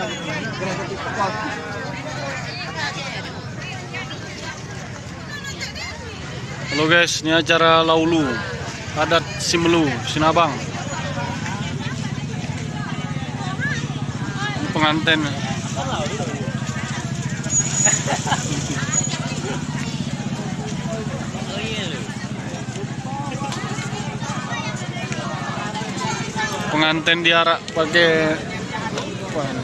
Halo guys, ini acara Laulu adat Simelu, Sinabang. Pengantin. Pengantin diarak pakai apa ini?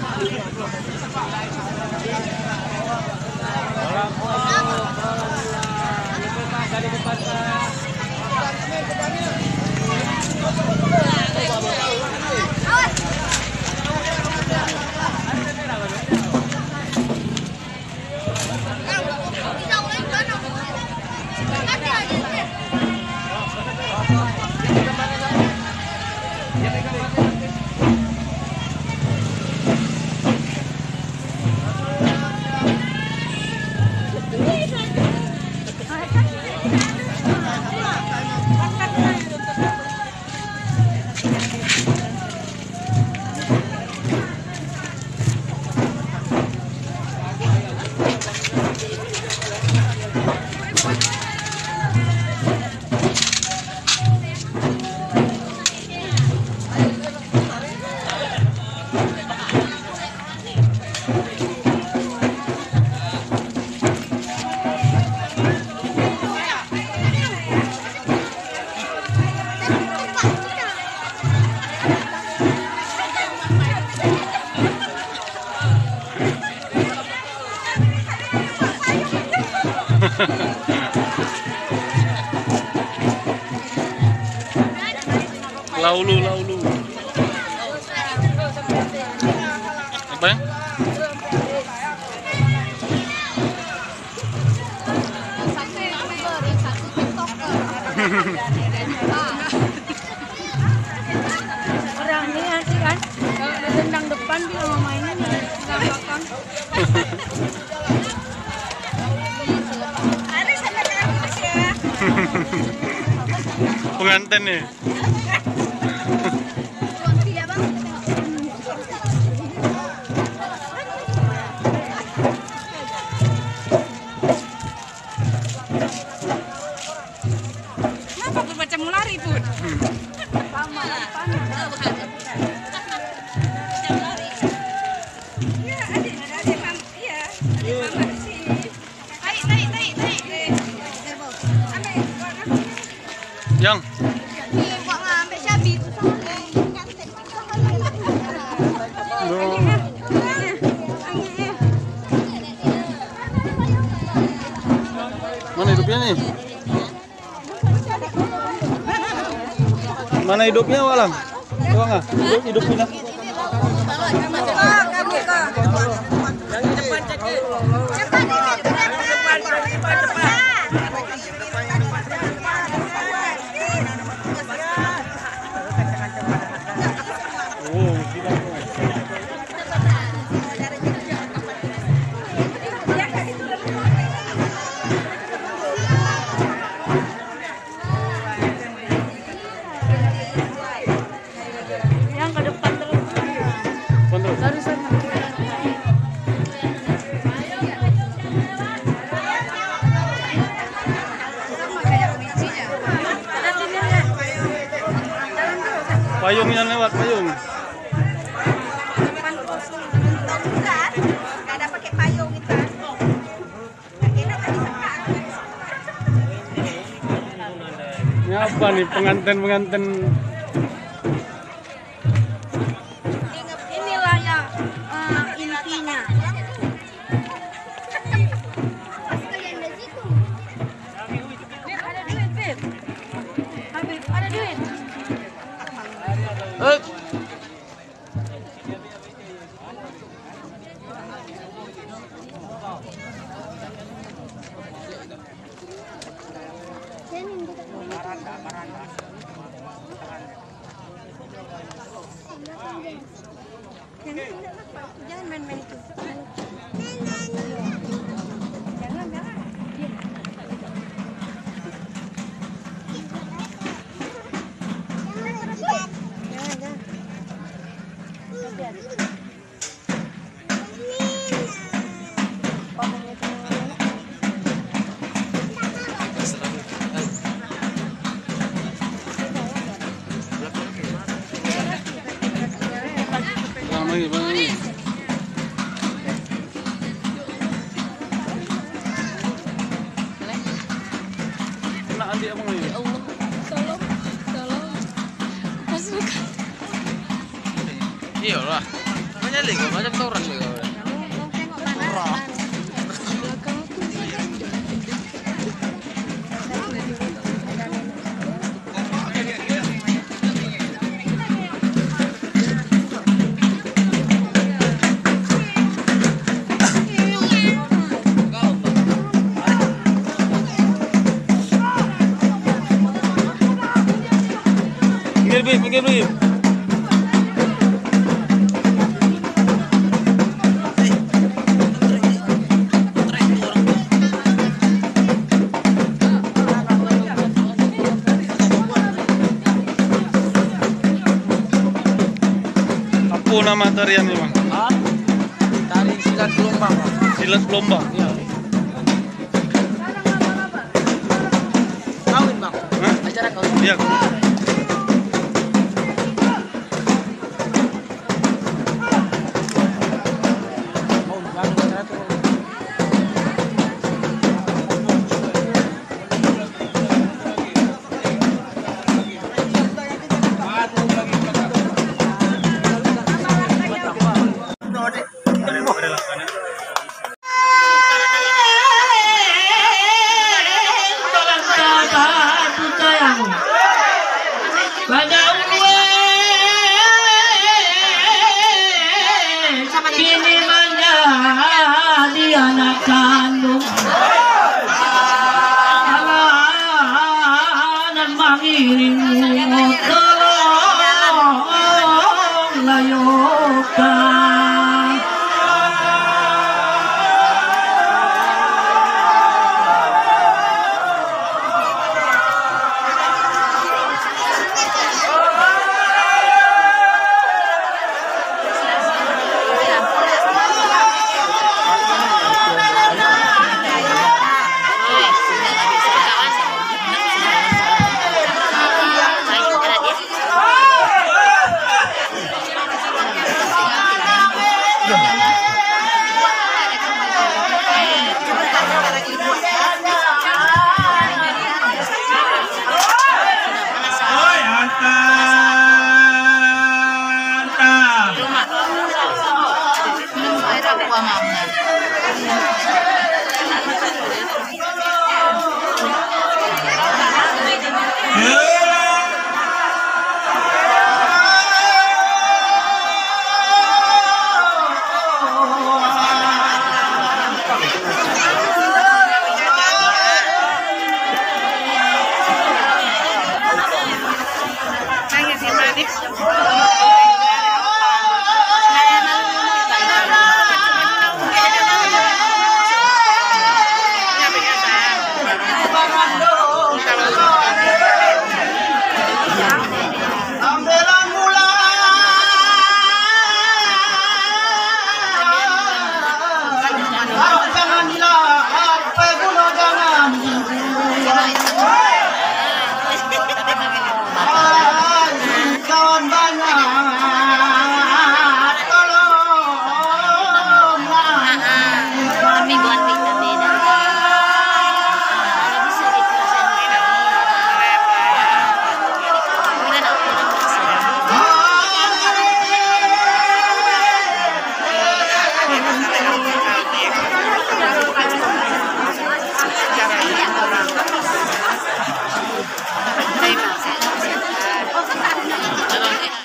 Laulu. Apa ya? Orang ini asik kan? Kalau ada tendang depan dia mau mainnya nggak belakang. Pengantin nih. Kenapa berbaca mulari pun? Sama. Iya, adik mama. Iya, adik mama di sini. Naik. Yang mana hidupnya nih? Mana hidupnya, Walang? Coba nggak? Hidupnya. Yang di depan cek. Yang ke depan terus. Dari sana. Payung yang lewat, payung. Nggak ada pakai payung itu. Ini apa nih pengantin? Inilah yang intinya. Ada duit, Beb. Habib, ada duit. lagi, bang lagi. Kena adik abang lagi. Ya Allah, tolong, tolong. Masukkan. Iya lah. Banyak lagi, macam orang lagi. Pinggir, Bim. Apa nama tarian ini, Bang? Hah? Tari silat gelombang, Bang. Silat gelombang. Iya. Kawin, Bang. Hah? Acara kawin. Iya. Kini menjadi anak kandung dan mengiringmu, tolong layukan.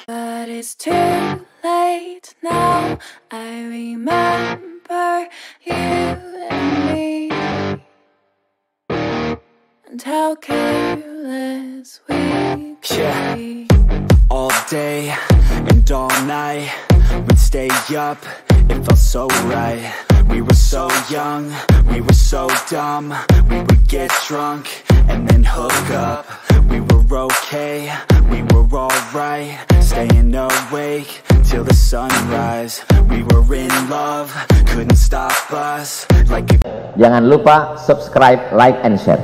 But it's too late now. I remember you and me, and how careless we could be. All day and all night, we'd stay up, it felt so right. We were so young, we were so dumb. We would get drunk and then hook up. We were okay, we were alright, staying awake till the sunrise. We were in love, couldn't stop us like. Jangan lupa subscribe, like, and share.